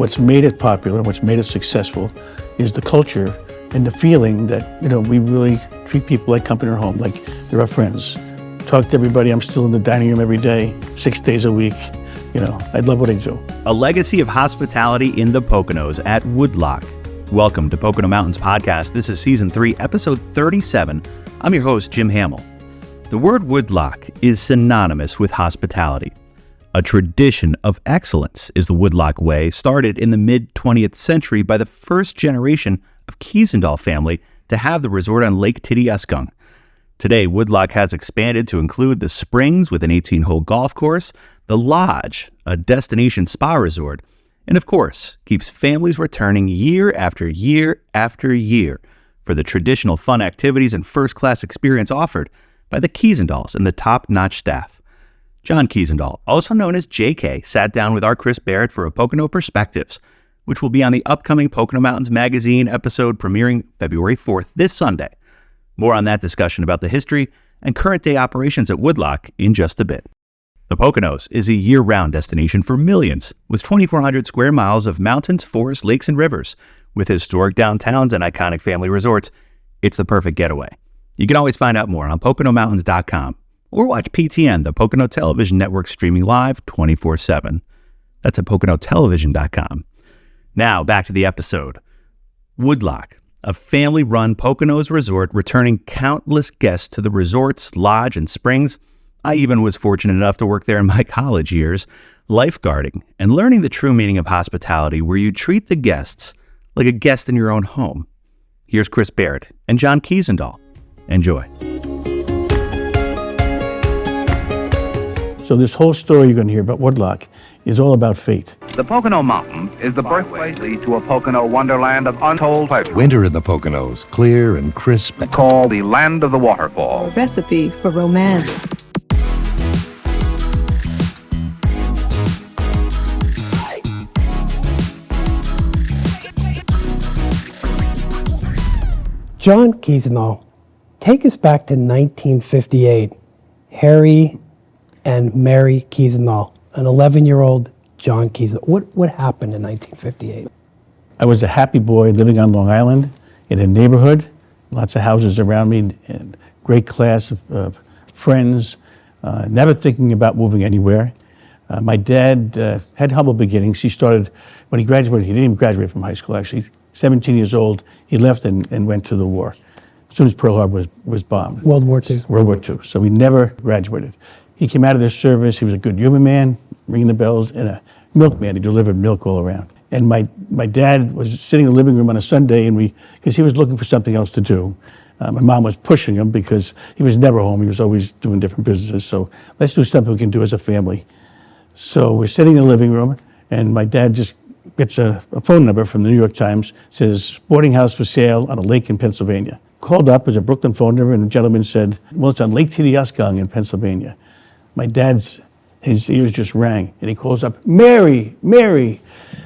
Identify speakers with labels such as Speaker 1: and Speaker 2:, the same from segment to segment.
Speaker 1: What's made it popular and what's made it successful is the culture and the feeling that, we really treat people like company or home, like they're our friends. Talk to everybody. I'm still in the dining room every day, 6 days a week. I love what I do.
Speaker 2: A legacy of hospitality in the Poconos at Woodloch. Welcome to Pocono Mountains Podcast. This is Season 3, Episode 37. I'm your host, Jim Hamill. The word Woodloch is synonymous with hospitality. A tradition of excellence is the Woodloch way, started in the mid-20th century by the first generation of Kiesendahl family to have the resort on Lake Tidiuscung. Today, Woodloch has expanded to include the Springs with an 18-hole golf course, the Lodge, a destination spa resort, and of course, keeps families returning year after year after year for the traditional fun activities and first-class experience offered by the Kiesendahls and the top-notch staff. John Kiesendahl, also known as JK, sat down with our Chris Barrett for a Pocono Perspectives, which will be on the upcoming Pocono Mountains Magazine episode premiering February 4th, this Sunday. More on that discussion about the history and current day operations at Woodloch in just a bit. The Poconos is a year-round destination for millions, with 2,400 square miles of mountains, forests, lakes, and rivers. With historic downtowns and iconic family resorts, it's the perfect getaway. You can always find out more on PoconoMountains.com or watch PTN, the Pocono Television Network, streaming live 24/7. That's at PoconoTelevision.com. Now, back to the episode. Woodloch, a family-run Poconos resort returning countless guests to the resort's lodge and springs. I even was fortunate enough to work there in my college years, lifeguarding and learning the true meaning of hospitality, where you treat the guests like a guest in your own home. Here's Chris Barrett and John Kiesendahl. Enjoy.
Speaker 1: So this whole story you're going to hear about Woodloch is all about fate.
Speaker 3: The Pocono Mountains is the birthplace to a Pocono wonderland of untold pleasure.
Speaker 4: Winter in the Poconos, clear and crisp.
Speaker 3: Called the land of the waterfall.
Speaker 5: A recipe for romance.
Speaker 6: John Kiesendahl, take us back to 1958. Harry and Mary Kiesendahl, an 11-year-old John Kiesendahl. What happened in 1958?
Speaker 1: I was a happy boy living on Long Island in a neighborhood, lots of houses around me, and great class of friends, never thinking about moving anywhere. My dad had humble beginnings. He started, when he graduated, he didn't even graduate from high school actually, 17 years old, he left and went to the war. As soon as Pearl Harbor was bombed.
Speaker 6: World War II.
Speaker 1: World War II. So he never graduated. He came out of this service, he was a good human man, ringing the bells, and a milkman. He delivered milk all around. And my dad was sitting in the living room on a Sunday, and because he was looking for something else to do. My mom was pushing him because he was never home. He was always doing different businesses. So let's do something we can do as a family. So we're sitting in the living room, and my dad just gets a phone number from the New York Times, says, boarding house for sale on a lake in Pennsylvania. Called up as a Brooklyn phone number, and the gentleman said, well, it's on Lake Tidiuscung in Pennsylvania. My dad's, his ears just rang, and he calls up, Mary.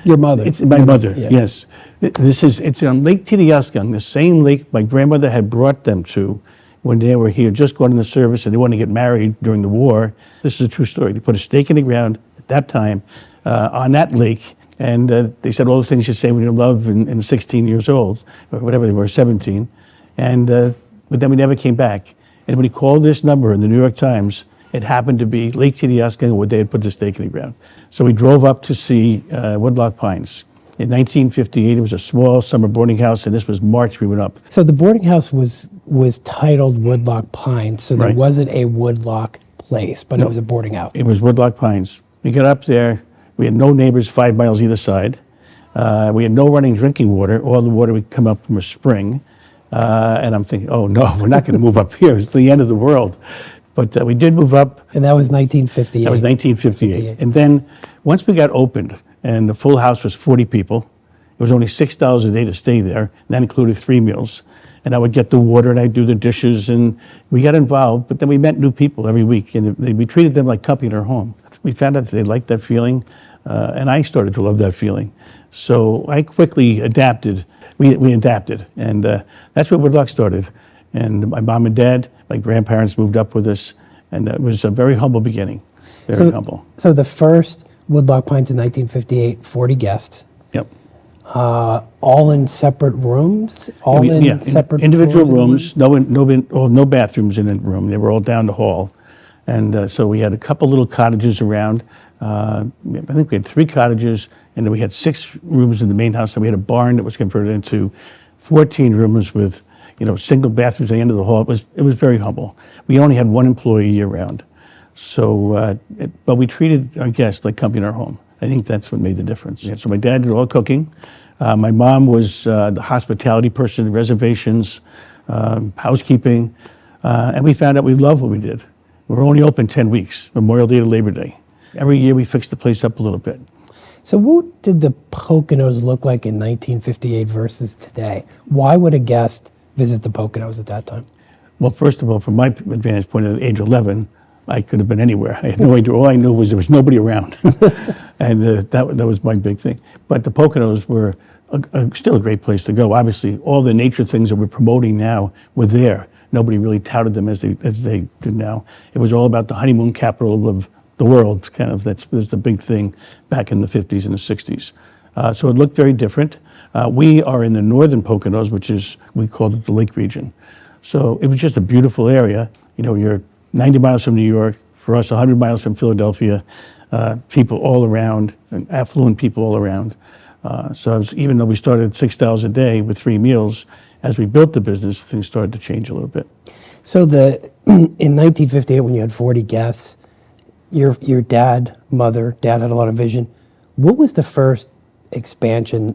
Speaker 6: Your mother.
Speaker 1: It's my mother,
Speaker 6: yeah.
Speaker 1: Yes. It's on Lake Tidiuscung, the same lake my grandmother had brought them to when they were here, just going in the service, and they wanted to get married during the war. This is a true story. They put a stake in the ground at that time on that lake, and they said all the things you say when you're in love in 16 years old, or whatever they were, 17. And but then we never came back. And when he called this number in the New York Times, it happened to be Lake Tidiuscung, where they had put the stake in the ground. So we drove up to see Woodloch Pines. In 1958, it was a small summer boarding house, and this was March we went up.
Speaker 6: So the boarding house was titled Woodloch Pines, so there
Speaker 1: Right.
Speaker 6: wasn't a Woodloch place, but
Speaker 1: No.
Speaker 6: it was a boarding house.
Speaker 1: It was Woodloch Pines. We got up there, we had no neighbors 5 miles either side. We had no running drinking water. All the water would come up from a spring. And I'm thinking, oh no, we're not going to move up here. It's the end of the world. But we did move up.
Speaker 6: And that was 1958.
Speaker 1: That was 1958. And then once we got opened, and the full house was 40 people, it was only $6 a day to stay there. And that included 3 meals. And I would get the water, and I'd do the dishes, and we got involved. But then we met new people every week, and we treated them like company in our home. We found out that they liked that feeling, and I started to love that feeling. So I quickly adapted. We adapted, and that's where Woodloch started. And my mom and dad, my grandparents moved up with us, and it was a very humble beginning, very humble.
Speaker 6: So the first Woodloch Pines in 1958, 40 guests. all in separate rooms, all in separate
Speaker 1: individual
Speaker 6: floors?
Speaker 1: rooms, no bathrooms in a room. They were all down the hall. And so we had a couple little cottages around. I think we had 3 cottages, and then we had 6 rooms in the main house, and we had a barn that was converted into 14 rooms with, single bathrooms at the end of the hall. It was very humble. We only had 1 employee year round. So, but we treated our guests like company in our home. I think that's what made the difference. Yeah, so my dad did all cooking. My mom was the hospitality person, reservations, housekeeping, and we found out we loved what we did. We were only open 10 weeks, Memorial Day to Labor Day. Every year we fixed the place up a little bit.
Speaker 6: So what did the Poconos look like in 1958 versus today? Why would a guest visit the Poconos at that time?
Speaker 1: Well, first of all, from my vantage point at age 11, I could have been anywhere. I had no idea. All I knew was there was nobody around. And that was my big thing. But the Poconos were still a great place to go. Obviously, all the nature things that we're promoting now were there. Nobody really touted them as they do now. It was all about the honeymoon capital of the world, kind of. That was the big thing back in the 50s and the 60s. So it looked very different. We are in the northern Poconos, which is, we call it the Lake region. So it was just a beautiful area. You're 90 miles from New York, for us 100 miles from Philadelphia, people all around, and affluent people all around. Even though we started at $6 a day with 3 meals, as we built the business, things started to change a little bit.
Speaker 6: So in 1958, when you had 40 guests, your dad had a lot of vision. What was the first expansion?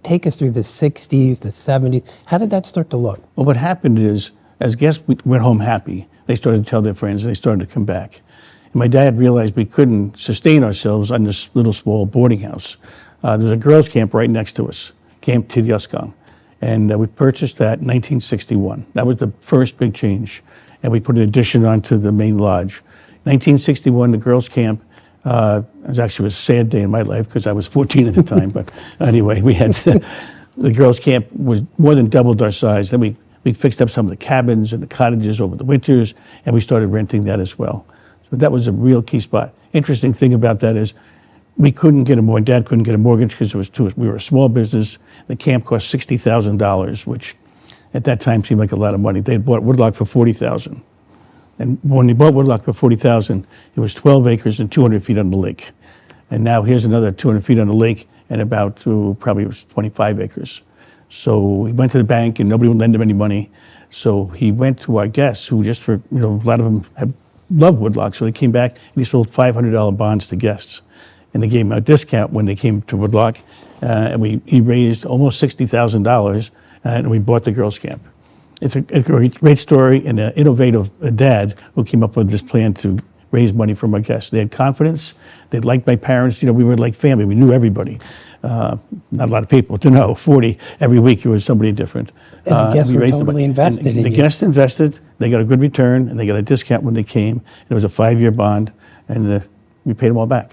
Speaker 6: Take us through the 60s, the 70s. How did that start to look?
Speaker 1: Well, what happened is, as guests went home happy, they started to tell their friends, and they started to come back. And my dad realized we couldn't sustain ourselves on this little small boarding house. There was a girls' camp right next to us, Camp Tidyaskong. And we purchased that in 1961. That was the first big change. And we put an addition onto the main lodge. 1961, the girls' camp, it was a sad day in my life because I was 14 at the time. But anyway, we had the girls' camp was more than doubled our size. Then we fixed up some of the cabins and the cottages over the winters, and we started renting that as well. So that was a real key spot. Interesting thing about that is we couldn't get my dad couldn't get a mortgage because we were a small business. The camp cost $60,000, which at that time seemed like a lot of money. They had bought Woodloch for $40,000. And when they bought Woodloch for $40,000, it was 12 acres and 200 feet on the lake. And now here's another 200 feet on the lake and about probably it was 25 acres. So he went to the bank and nobody would lend him any money. So he went to our guests who a lot of them had loved Woodloch. So they came back and he sold $500 bonds to guests. And they gave him a discount when they came to Woodloch. And he raised almost $60,000 and we bought the girls' camp. It's a great story and an innovative dad who came up with this plan to raise money from our guests. They had confidence. They liked my parents. We were like family. We knew everybody. Not a lot of people to know. 40 every week. It was somebody different.
Speaker 6: And the guests were totally invested in you.
Speaker 1: The guests invested. They got a good return, and they got a discount when they came. It was a 5-year bond, and we paid them all back.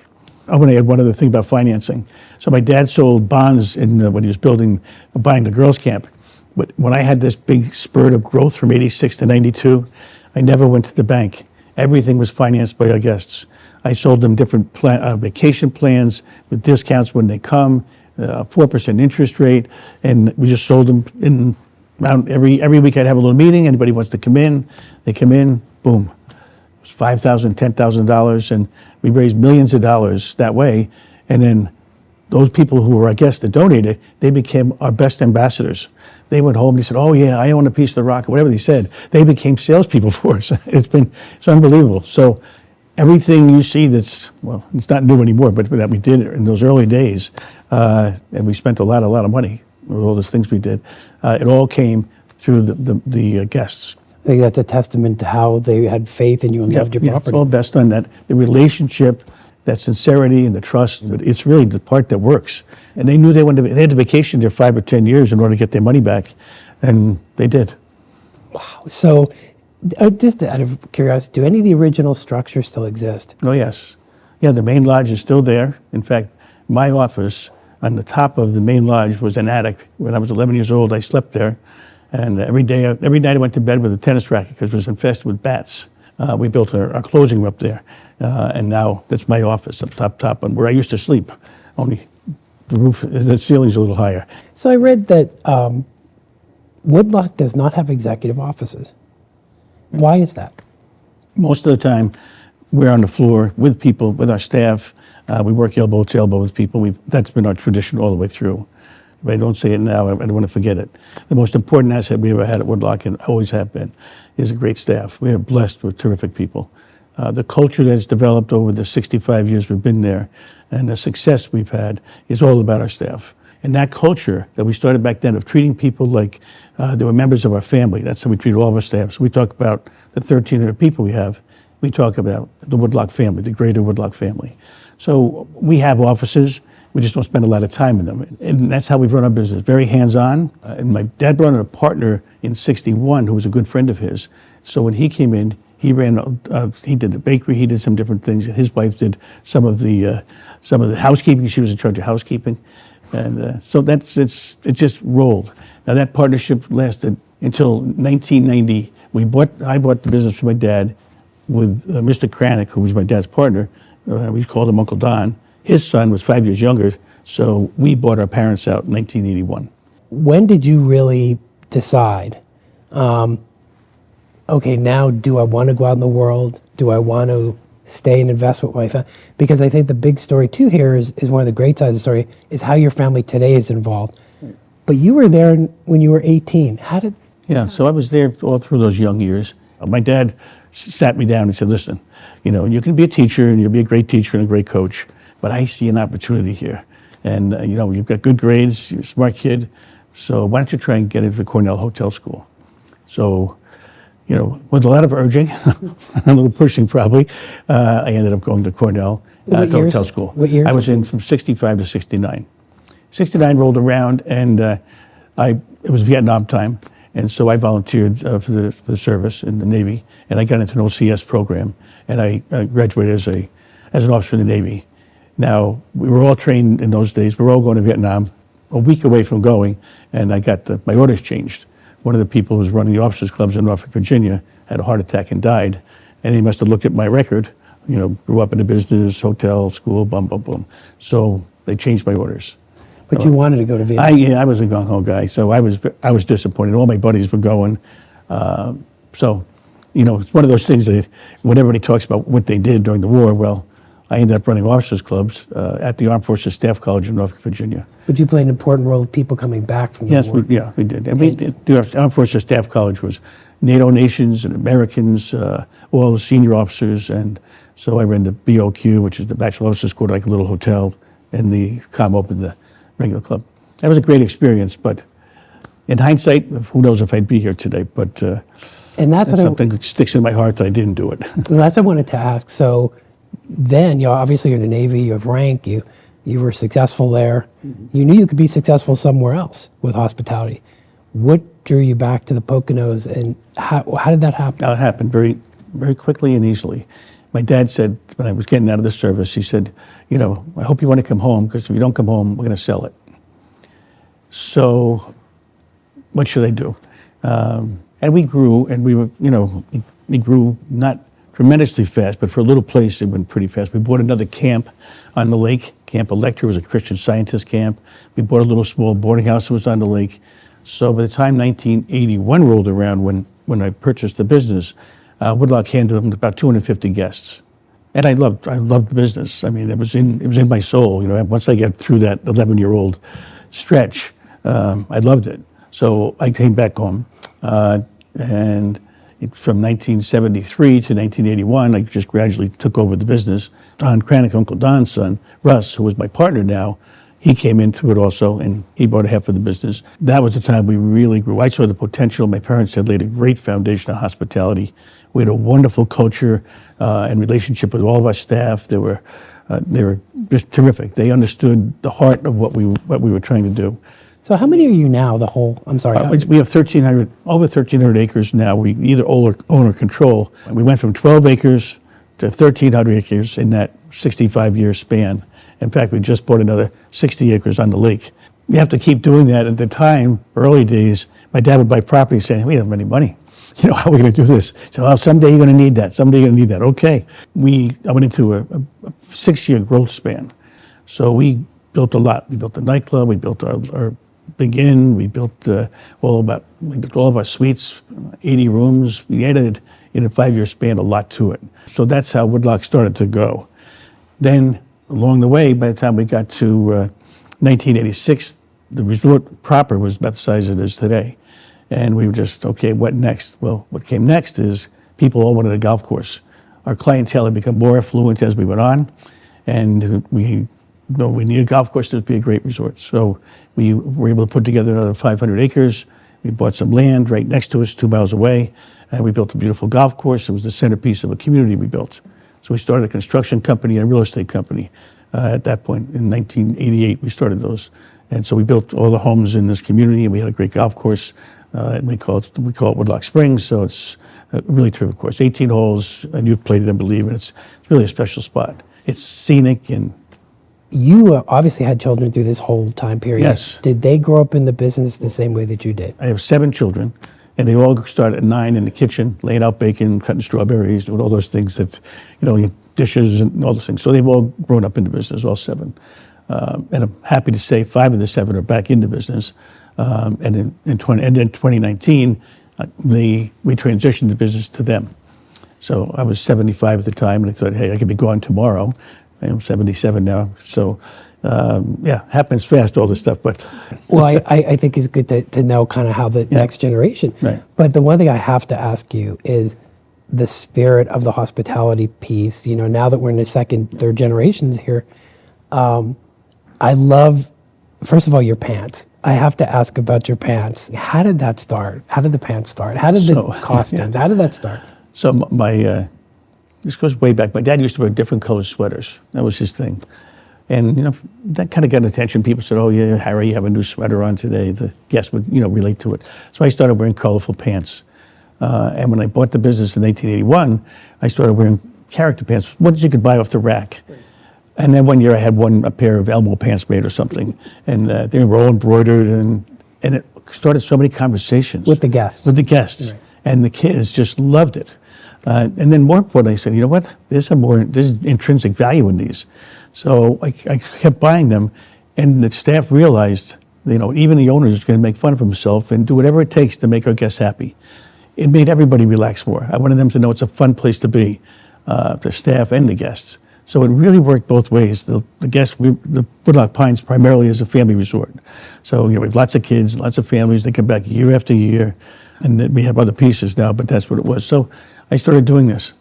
Speaker 1: I want to add one other thing about financing. So my dad sold bonds when he was buying the girls' camp. But when I had this big spurt of growth from 86 to 92, I never went to the bank. Everything was financed by our guests. I sold them different vacation plans with discounts when they come, 4% interest rate, and we just sold them around every week. I'd have a little meeting. Anybody wants to come in, they come in, boom. It was $5,000, $10,000, and we raised millions of dollars that way. And then those people who were our guests that donated, they became our best ambassadors. They went home, they said, oh yeah, I own a piece of the rock, or whatever they said. They became salespeople for us. It's unbelievable. So everything you see it's not new anymore, but that we did in those early days, and we spent a lot of money with all those things we did. It all came through the guests.
Speaker 6: I think that's a testament to how they had faith in you and loved your property.
Speaker 1: It's all based on that, the relationship, that sincerity and the trust. But it's really the part that works. And they knew they had to vacation there 5 or 10 years in order to get their money back, and they did.
Speaker 6: Wow. So just out of curiosity, do any of the original structures still exist?
Speaker 1: Oh, yes. Yeah, the main lodge is still there. In fact, my office on the top of the main lodge was an attic. When I was 11 years old, I slept there. And every night I went to bed with a tennis racket because it was infested with bats. We built our closing room up there. And now that's my office up top where I used to sleep only the ceiling's a little higher.
Speaker 6: So I read that Woodloch does not have executive offices. Why is that?
Speaker 1: Most of the time, we're on the floor with people, with our staff. We work elbow to elbow with people. That's been our tradition all the way through. If I don't say it now, I don't want to forget it. The most important asset we ever had at Woodloch, and always have been, is a great staff. We are blessed with terrific people. The culture that's developed over the 65 years we've been there and the success we've had is all about our staff. And that culture that we started back then of treating people like they were members of our family, that's how we treat all of our staff. So we talk about the 1,300 people we have. We talk about the Woodloch family, the greater Woodloch family. So we have offices. We just don't spend a lot of time in them. And that's how we've run our business, very hands-on. And my dad brought in a partner in '61 who was a good friend of his. So when he came in, he did the bakery, he did some different things. His wife did some of the housekeeping. She was in charge of housekeeping. And so it just rolled. Now that partnership lasted until 1990. I bought the business from my dad with Mr. Cranick, who was my dad's partner. We called him Uncle Don. His son was 5 years younger, so we bought our parents out in 1981.
Speaker 6: When did you really decide, okay, now do I want to go out in the world? Do I want to stay and invest with my family? Because I think the big story too here is one of the great sides of the story is how your family today is involved. But you were there when you were 18.
Speaker 1: Yeah, so I was there all through those young years. My dad sat me down and said, listen, you can be a teacher and you'll be a great teacher and a great coach, but I see an opportunity here. And, you've got good grades, you're a smart kid, so why don't you try and get into the Cornell Hotel School? So, with a lot of urging, a little pushing probably, I ended up going to Cornell Hotel School.
Speaker 6: What year?
Speaker 1: I was in from 65 to 69. 69 rolled around and it was Vietnam time. And so I volunteered for the service in the Navy, and I got into an OCS program, and I graduated as an officer in the Navy. Now, we were all trained in those days. We were all going to Vietnam, a week away from going, and I got my orders changed. One of the people who was running the officers' clubs in Norfolk, Virginia, had a heart attack and died, and he must have looked at my record, grew up in the business, hotel, school, boom, boom, boom. So they changed my orders.
Speaker 6: But you wanted to go to Vietnam.
Speaker 1: I was a gung-ho guy, so I was disappointed. All my buddies were going. So, it's one of those things that when everybody talks about what they did during the war, well, I ended up running officers' clubs at the Armed Forces Staff College in Norfolk, Virginia.
Speaker 6: But you played an important role of people coming back from the war.
Speaker 1: Yes, we did. The Armed Forces Staff College was NATO nations and Americans, all the senior officers, and so I ran the BOQ, which is the Bachelor Officers School, like a little hotel, and the COM opened the regular club. That was a great experience, but in hindsight, who knows if I'd be here today, but
Speaker 6: and that's
Speaker 1: something that sticks in my heart that I didn't do it.
Speaker 6: Well, that's what I wanted to ask. So then, obviously you're in the Navy, you have rank, you were successful there. You knew you could be successful somewhere else with hospitality. What drew you back to the Poconos, and how did that happen?
Speaker 1: It happened very, very quickly and easily. My dad said, when I was getting out of the service, he said, I hope you want to come home, because if you don't come home, we're going to sell it. So what should I do? And we grew, and we grew not tremendously fast, but for a little place, it went pretty fast. We bought another camp on the lake. Camp Electra was a Christian Scientist camp. We bought a little small boarding house that was on the lake. So by the time 1981 rolled around, when I purchased the business, Woodloch handled about 250 guests. And I loved the business. I mean, it was in my soul. Once I got through that 11-year-old stretch, I loved it. So I came back home, and from 1973 to 1981, I just gradually took over the business. Don Cranick, Uncle Don's son, Russ, who was my partner now, he came into it also, and he bought a half of the business. That was the time we really grew. I saw the potential. My parents had laid a great foundation of hospitality. We had a wonderful culture and relationship with all of our staff. They were just terrific. They understood the heart of what we were trying to do.
Speaker 6: So how many are you now, I'm sorry.
Speaker 1: We have over 1,300 acres now. We either own or control. We went from 12 acres to 1,300 acres in that 65-year span. In fact, we just bought another 60 acres on the lake. We have to keep doing that. At the time, early days, my dad would buy property saying, we don't have any money. How are we going to do this? So someday you're going to need that. Someday you're going to need that. Okay. I went into a 6-year growth span. So we built a lot. We built the nightclub, we built our big inn, we built all of our suites, 80 rooms. We added, in a 5-year span, a lot to it. So that's how Woodloch started to go. Then, along the way, by the time we got to 1986, the resort proper was about the size it is today. And we were just, okay, what next? Well, what came next is people all wanted a golf course. Our clientele had become more affluent as we went on, and we needed a golf course to be a great resort. So we were able to put together another 500 acres. We bought some land right next to us, 2 miles away, and we built a beautiful golf course. It was the centerpiece of a community we built. So we started a construction company and a real estate company at that point. In 1988, we started those. And so we built all the homes in this community, and we had a great golf course. And we call it Woodloch Springs, so it's a really terrific course. 18 holes, and you've played it, I believe, and it's really a special spot. It's scenic. And
Speaker 6: you obviously had children through this whole time period.
Speaker 1: Yes.
Speaker 6: Did they grow up in the business the same way that you did?
Speaker 1: I have 7 children, and they all started at 9 in the kitchen, laying out bacon, cutting strawberries, doing all those things that, dishes and all those things. So they've all grown up in the business, all 7. And I'm happy to say 5 of the 7 are back in the business. And in 2019, we transitioned the business to them. So I was 75 at the time, and I thought, hey, I could be gone tomorrow. I'm 77 now. So, happens fast, all this stuff. But
Speaker 6: well, I think it's good to know kind of how the next generation.
Speaker 1: Right.
Speaker 6: But the one thing I have to ask you is the spirit of the hospitality piece. Now that we're in the second, third generations here, I love, first of all, your pants. I have to ask about your pants. How did that start? How did the pants start? How did the costumes? How did that start?
Speaker 1: So this goes way back. My dad used to wear different colored sweaters. That was his thing. And, that kind of got attention. People said, oh, yeah, Harry, you have a new sweater on today. The guests would, relate to it. So I started wearing colorful pants. And when I bought the business in 1981, I started wearing character pants, ones you could buy off the rack. And then one year I had a pair of elbow pants made or something. And they were all embroidered. And it started so many conversations.
Speaker 6: With the guests.
Speaker 1: With the guests.
Speaker 6: Right.
Speaker 1: And the kids just loved it. And then more importantly, I said, you know what? There's intrinsic value in these. So I kept buying them, and the staff realized, even the owner is going to make fun of himself and do whatever it takes to make our guests happy. It made everybody relax more. I wanted them to know it's a fun place to be, the staff and the guests. So it really worked both ways. The Woodloch Pines primarily is a family resort. So we have lots of kids, lots of families. They come back year after year, and then we have other pieces now, but that's what it was. So I started doing this.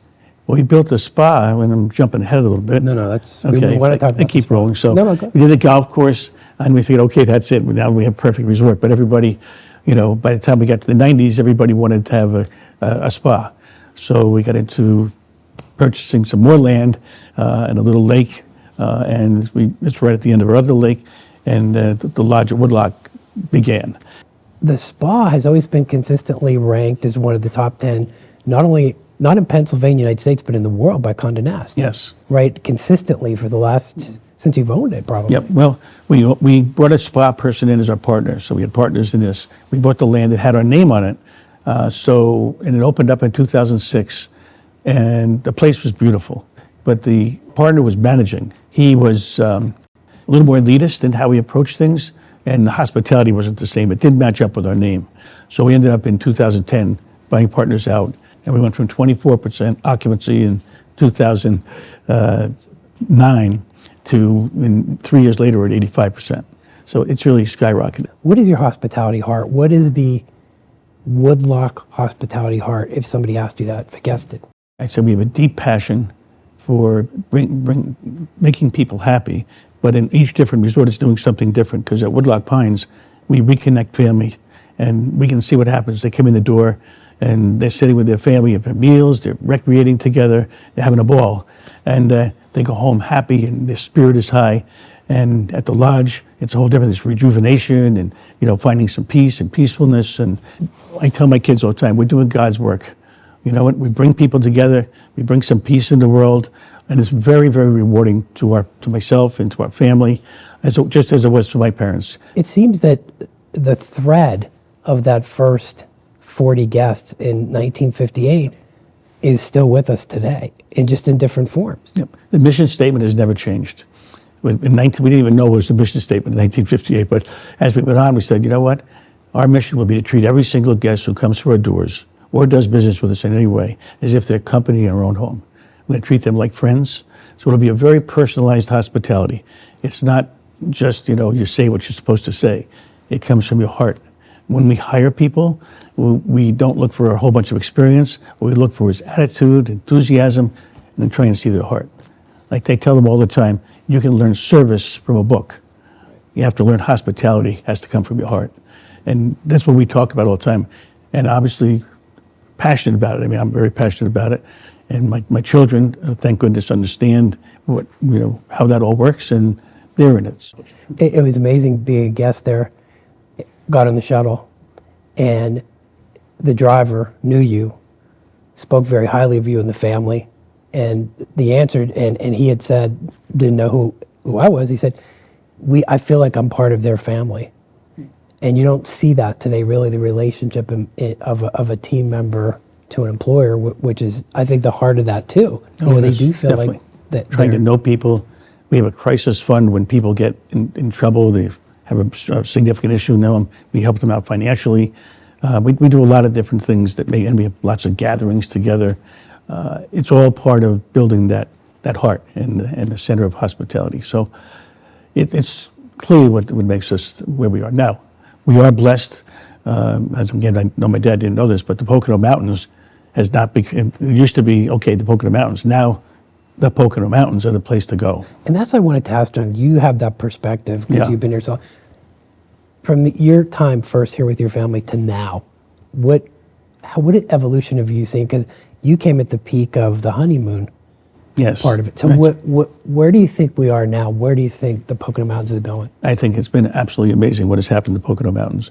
Speaker 1: Well, we built a spa, and I'm jumping ahead a little bit.
Speaker 6: No, that's
Speaker 1: okay.
Speaker 6: We want to talk about
Speaker 1: I keep rolling. So
Speaker 6: go ahead.
Speaker 1: we did the golf course, and we figured, okay, that's it. Now we have a perfect resort. But everybody, by the time we got to the 90s, everybody wanted to have a spa. So we got into purchasing some more land and a little lake, and it's right at the end of our other lake, and the lodge at Woodloch began.
Speaker 6: The spa has always been consistently ranked as one of the top 10, not in Pennsylvania, United States, but in the world by Condé Nast.
Speaker 1: Yes.
Speaker 6: Right, consistently for the last, since you've owned it, probably.
Speaker 1: Yep. Well, we brought a spa person in as our partner, so we had partners in this. We bought the land that had our name on it, and it opened up in 2006, and the place was beautiful. But the partner was managing. He was a little more elitist in how he approached things, and the hospitality wasn't the same. It didn't match up with our name. So we ended up in 2010 buying partners out, and we went from 24% occupancy in 2009 to, 3 years later, we're at 85%. So it's really skyrocketed.
Speaker 6: What is your hospitality heart? What is the Woodloch hospitality heart, if somebody asked you that, if a guest did?
Speaker 1: I said we have a deep passion for making people happy, but in each different resort it's doing something different, because at Woodloch Pines, we reconnect family, and we can see what happens. They come in the door, and they're sitting with their family at their meals, they're recreating together, they're having a ball, and they go home happy, and their spirit is high. And at the lodge, it's a whole different, it's rejuvenation and, finding some peace and peacefulness. And I tell my kids all the time, we're doing God's work. You know what? We bring people together, we bring some peace in the world, and it's very, very rewarding to myself and to our family, just as it was to my parents.
Speaker 6: It seems that the thread of that first 40 guests in 1958 is still with us today, just in different forms.
Speaker 1: Yep. The mission statement has never changed. we didn't even know it was the mission statement in 1958, but as we went on, we said, you know what? Our mission will be to treat every single guest who comes through our doors or does business with us in any way as if they're company in our own home. We're going to treat them like friends. So it'll be a very personalized hospitality. It's not just, you say what you're supposed to say. It comes from your heart. When we hire people, we don't look for a whole bunch of experience. What we look for is attitude, enthusiasm, and then try and see their heart. Like they tell them all the time, you can learn service from a book. You have to learn hospitality, has to come from your heart. And that's what we talk about all the time. And obviously, passionate about it. I mean, I'm very passionate about it. And my children, thank goodness, understand how that all works, and they're in it.
Speaker 6: It was amazing being a guest there. Got on the shuttle, and the driver knew you, spoke very highly of you and the family, and the answer, and he had said, didn't know who I was. He said, I feel like I'm part of their family. And you don't see that today, really, the relationship of a team member to an employer, which is, I think, the heart of that too. They do feel
Speaker 1: definitely.
Speaker 6: like that.
Speaker 1: Trying to know people. We have a crisis fund when people get in trouble. They have a significant issue. We help them out financially. We do a lot of different things and we have lots of gatherings together. It's all part of building that heart and the center of hospitality. So it's clearly what makes us where we are now. We are blessed. As again, I know my dad didn't know this, but the Pocono Mountains has not become. It used to be the Pocono Mountains. Now, the Pocono Mountains are the place to go.
Speaker 6: And that's what I wanted to ask, John. You have that perspective because
Speaker 1: Yeah.
Speaker 6: you've been here. So, from your time first here with your family to now, what evolution have you seen? Because you came at the peak of the honeymoon
Speaker 1: Yes.
Speaker 6: part of it. So,
Speaker 1: Right.
Speaker 6: where do you think we are now? Where do you think the Pocono Mountains is going?
Speaker 1: I think it's been absolutely amazing what has happened to the Pocono Mountains.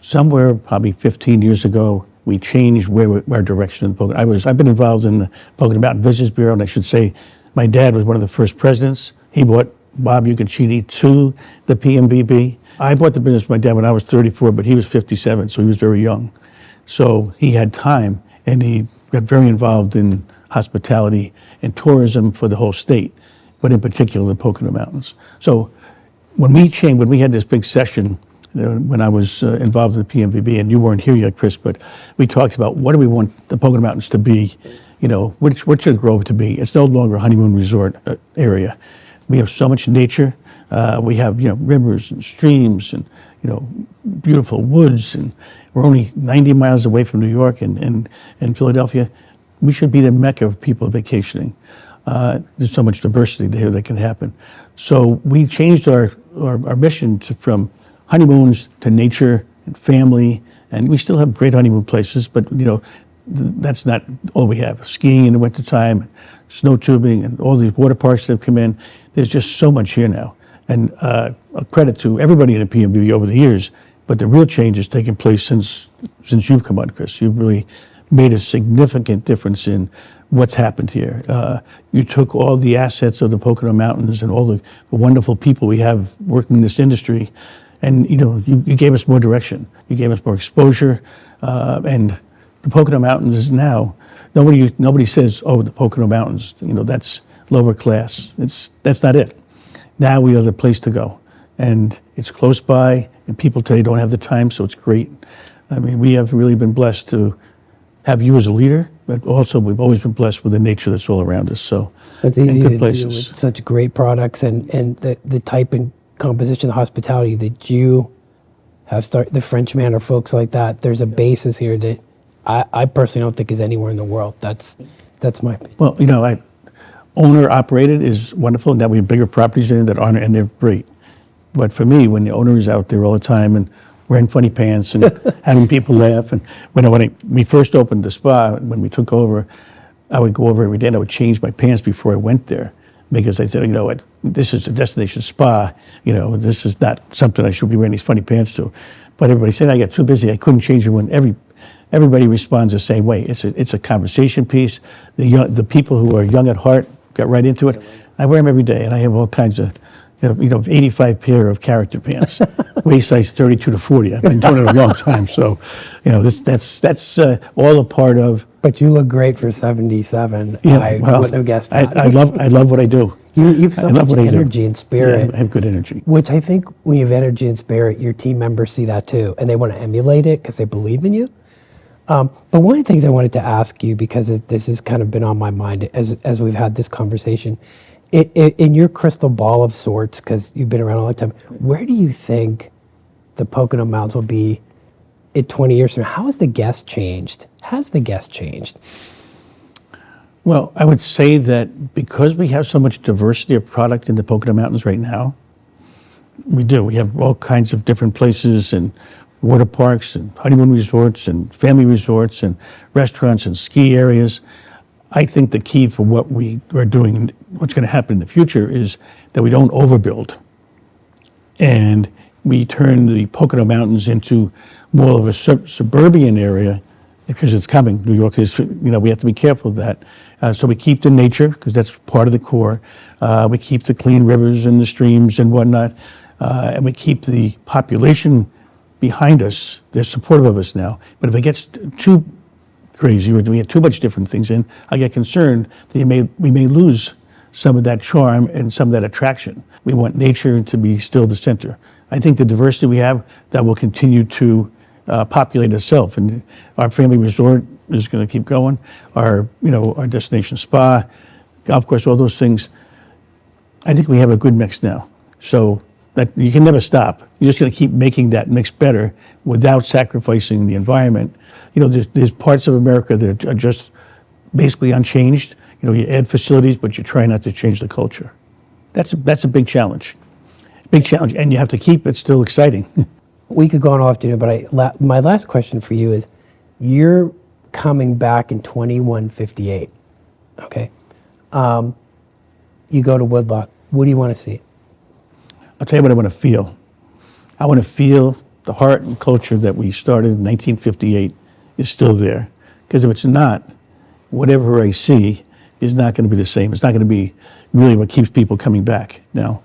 Speaker 1: Somewhere probably 15 years ago, we changed our direction in the Pocono. I've been involved in the Pocono Mountain Business Bureau, and I should say my dad was one of the first presidents. He brought Bob Ucachini to the PMBB. I bought the business with my dad when I was 34, but he was 57, so he was very young. So he had time, and he got very involved in hospitality and tourism for the whole state, but in particular the Pocono Mountains. So when we had this big session, when I was involved in the PMVB, and you weren't here yet, Chris, but we talked about what do we want the Pocono Mountains to be, what should it grow to be? It's no longer a honeymoon resort area. We have so much nature. We have, rivers and streams and, beautiful woods, and we're only 90 miles away from New York and Philadelphia. We should be the mecca of people vacationing. There's so much diversity there that can happen. So we changed our mission from honeymoons to nature and family, and we still have great honeymoon places, but that's not all we have. Skiing in the wintertime, snow tubing, and all these water parks that have come in. There's just so much here now. And a credit to everybody in the PMB over the years, but the real change has taken place since you've come on, Chris. You've really made a significant difference in what's happened here. You took all the assets of the Pocono Mountains and all the wonderful people we have working in this industry, and you gave us more direction. You gave us more exposure, and the Pocono Mountains is now nobody says, oh, the Pocono Mountains, that's lower class. That's not it. Now we are the place to go, and it's close by, and people today don't have the time, so it's great. I mean, we have really been blessed to have you as a leader, but also we've always been blessed with the nature that's all around us. So
Speaker 6: It's easy
Speaker 1: good
Speaker 6: to
Speaker 1: places.
Speaker 6: do with such great products and the type and composition of hospitality that you have started, the Frenchman or folks like that. There's a basis here that I personally don't think is anywhere in the world. That's my opinion.
Speaker 1: Well, owner operated is wonderful. Now we have bigger properties in that aren't, and they're great. But for me, when the owner is out there all the time and wearing funny pants and having people laugh, and when we first opened the spa, when we took over, I would go over every day and I would change my pants before I went there, because I said, this is a destination spa. This is not something I should be wearing these funny pants to. But everybody said I got too busy. I couldn't change it. When everybody responds the same way. It's a conversation piece. The people who are young at heart got right into it. I wear them every day, and I have all kinds of 85 pair of character pants, waist size 32 to 40. I've been doing it a long time, so that's all a part of.
Speaker 6: But you look great for 77.
Speaker 1: Yeah,
Speaker 6: I
Speaker 1: well,
Speaker 6: wouldn't have guessed that.
Speaker 1: I love what I do.
Speaker 6: You've so
Speaker 1: I love
Speaker 6: much
Speaker 1: what I do.
Speaker 6: energy and spirit.
Speaker 1: Yeah, I have good energy.
Speaker 6: Which I think when you have energy and spirit, your team members see that too, and they want to emulate it because they believe in you. But one of the things I wanted to ask you, because this has kind of been on my mind as we've had this conversation, in your crystal ball of sorts, because you've been around a long time, where do you think the Pocono Mountains will be in 20 years from now? How has the guest changed? Has the guest changed?
Speaker 1: Well, I would say that because we have so much diversity of product in the Pocono Mountains right now, we do. We have all kinds of different places and water parks and honeymoon resorts and family resorts and restaurants and ski areas. I think the key for what we are doing and what's going to happen in the future is that we don't overbuild. And we turn the Pocono Mountains into more of a suburban area, because it's coming. New York is, we have to be careful of that. So we keep the nature, because that's part of the core. We keep the clean rivers and the streams and whatnot. And we keep the population behind us. They're supportive of us now. But if it gets too crazy, or we get too much different things in, I get concerned that we may lose some of that charm and some of that attraction. We want nature to be still the center. I think the diversity we have, that will continue to populate itself, and our family resort is going to keep going. Our destination spa, golf course, all those things. I think we have a good mix now. So that you can never stop. You're just going to keep making that mix better without sacrificing the environment. There's parts of America that are just basically unchanged. You add facilities, but you try not to change the culture. That's a big challenge. And you have to keep it still exciting.
Speaker 6: We could go on all afternoon, but my last question for you is, you're coming back in 2158, okay? You go to Woodloch. What do you want to see?
Speaker 1: I'll tell you what I want to feel. I want to feel the heart and culture that we started in 1958 is still there. Because if it's not, whatever I see is not going to be the same. It's not going to be really what keeps people coming back. Now,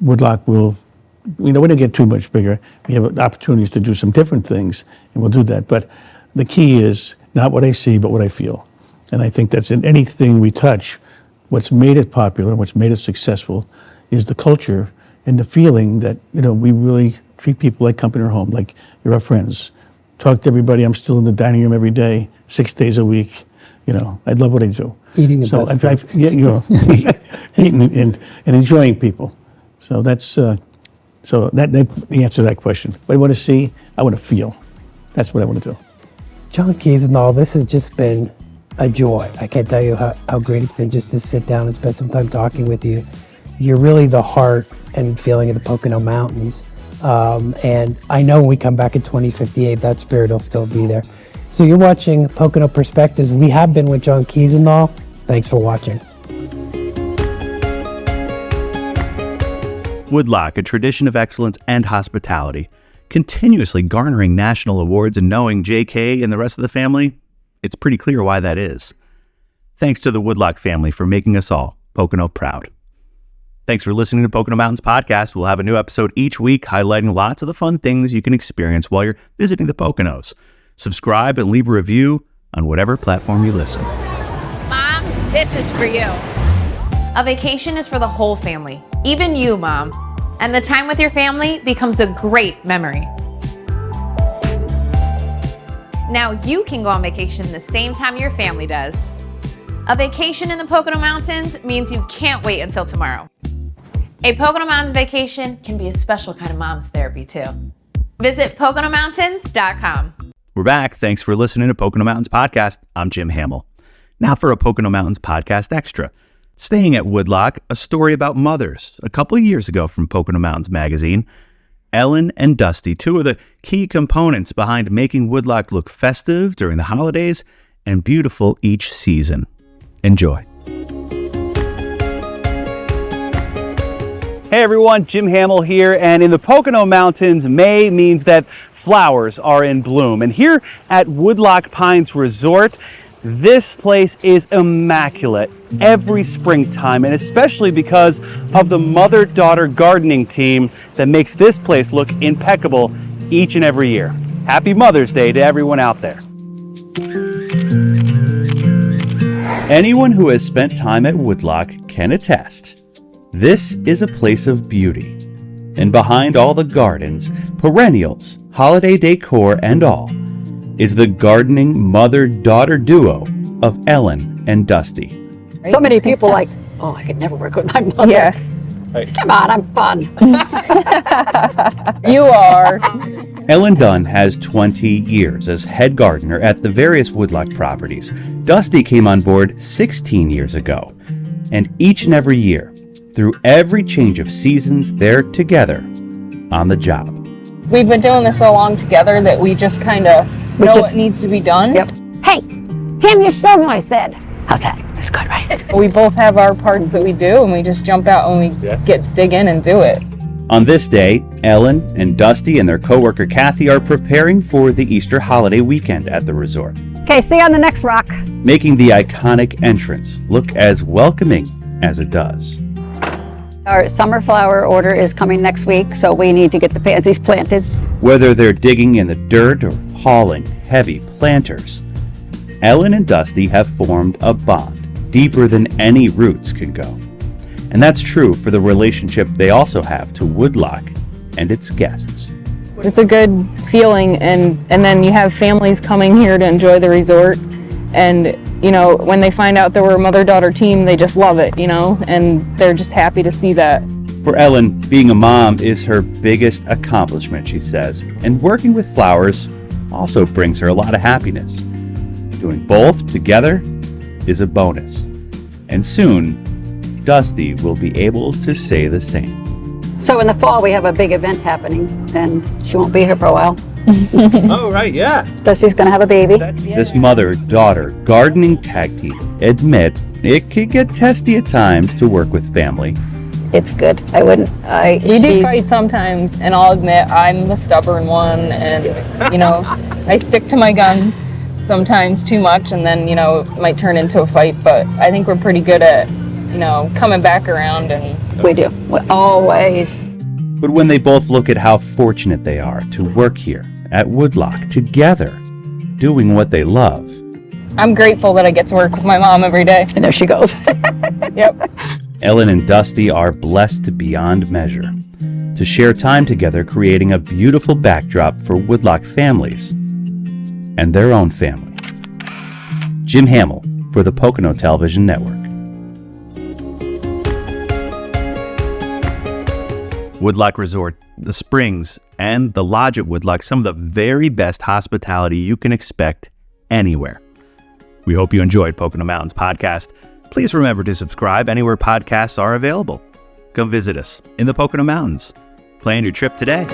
Speaker 1: Woodloch will, we don't get too much bigger. We have opportunities to do some different things, and we'll do that. But the key is not what I see, but what I feel. And I think that's in anything we touch. What's made it popular, what's made it successful, is the culture and the feeling that, we really treat people like company or home, like you're our friends. Talk to everybody. I'm still in the dining room every day, 6 days a week. I love what I do.
Speaker 6: Eating the best food.
Speaker 1: Eating and enjoying people. So that's the answer to that question. What I want to see, I want to feel. That's what I want to do.
Speaker 6: John Kiesenthal, this has just been a joy. I can't tell you how great it's been just to sit down and spend some time talking with you. You're really the heart and feeling of the Pocono Mountains. And I know when we come back in 2058, that spirit will still be there. So you're watching Pocono Perspectives. We have been with John Kiesenthal. Thanks for watching.
Speaker 2: Woodloch, a tradition of excellence and hospitality, continuously garnering national awards, and knowing JK and the rest of the family, it's pretty clear why that is. Thanks to the Woodloch family for making us all Pocono proud. Thanks for listening to Pocono Mountains Podcast. We'll have a new episode each week highlighting lots of the fun things you can experience while you're visiting the Poconos. Subscribe and leave a review on whatever platform you listen.
Speaker 7: Mom, this is for you. A vacation is for the whole family, even you, Mom. And the time with your family becomes a great memory. Now you can go on vacation the same time your family does. A vacation in the Pocono Mountains means you can't wait until tomorrow. A Pocono Mountains vacation can be a special kind of mom's therapy too. Visit PoconoMountains.com.
Speaker 2: We're back. Thanks for listening to Pocono Mountains Podcast. I'm Jim Hamill. Now for a Pocono Mountains Podcast Extra. Staying at Woodloch, a story about mothers. A couple of years ago from Pocono Mountains Magazine, Ellen and Dusty, two of the key components behind making Woodloch look festive during the holidays and beautiful each season. Enjoy.
Speaker 8: Hey everyone, Jim Hamill here, and in the Pocono Mountains, May means that flowers are in bloom. And here at Woodloch Pines Resort, this place is immaculate every springtime, and especially because of the mother-daughter gardening team that makes this place look impeccable each and every year. Happy Mother's Day to everyone out there.
Speaker 2: Anyone who has spent time at Woodloch can attest. This is a place of beauty. And behind all the gardens, perennials, holiday decor, and all, is the gardening mother-daughter duo of Ellen and Dusty.
Speaker 9: So many people like, oh, I could never work with my mother.
Speaker 10: Yeah.
Speaker 9: Come on, I'm fun.
Speaker 10: You are.
Speaker 2: Ellen Dunn has 20 years as head gardener at the various Woodloch properties. Dusty came on board 16 years ago. And each and every year, through every change of seasons, they're together on the job.
Speaker 10: We've been doing this so long together that we just kind of know what needs to be done.
Speaker 9: Yep. Hey, hand me a shovel, I said. How's that? That's good, right?
Speaker 10: We both have our parts that we do, and we just jump out and we dig in and do it.
Speaker 2: On this day, Ellen and Dusty and their coworker Kathy are preparing for the Easter holiday weekend at the resort,
Speaker 9: Okay, see you on the next rock.
Speaker 2: making the iconic entrance look as welcoming as it does.
Speaker 9: Our summer flower order is coming next week, so we need to get the pansies planted.
Speaker 2: Whether they're digging in the dirt or hauling heavy planters, Ellen and Dusty have formed a bond deeper than any roots can go. And that's true for the relationship they also have to Woodloch and its guests.
Speaker 10: It's a good feeling, and then you have families coming here to enjoy the resort, and you know, when they find out that we're a mother-daughter team, they just love it, you know, and they're just happy to see that.
Speaker 2: For Ellen, being a mom is her biggest accomplishment, she says, and working with flowers also brings her a lot of happiness. Doing both together is a bonus, and soon Dusty will be able to say the same.
Speaker 9: So in the fall, we have a big event happening, and she won't be here for a while.
Speaker 8: Oh, right, yeah.
Speaker 9: Dusty's gonna have a baby.
Speaker 2: This mother-daughter gardening tag team admit it can get testy at times to work with family.
Speaker 9: It's good.
Speaker 10: We do fight sometimes, and I'll admit I'm the stubborn one, and you know, I stick to my guns sometimes too much, and then you know, it might turn into a fight, but I think we're pretty good at, you know, coming back around. And
Speaker 9: We do, always.
Speaker 2: But when they both look at how fortunate they are to work here at Woodloch together, doing what they love,
Speaker 10: I'm grateful that I get to work with my mom every day.
Speaker 9: And there she goes.
Speaker 10: Yep.
Speaker 2: Ellen and Dusty are blessed beyond measure to share time together, creating a beautiful backdrop for Woodloch families and their own family. Jim Hamill for the Pocono Television Network. Woodloch Resort, the Springs, and the Lodge at Woodloch, some of the very best hospitality you can expect anywhere. We hope you enjoyed Pocono Mountains Podcast. Please remember to subscribe anywhere podcasts are available. Come visit us in the Pocono Mountains. Plan your trip today.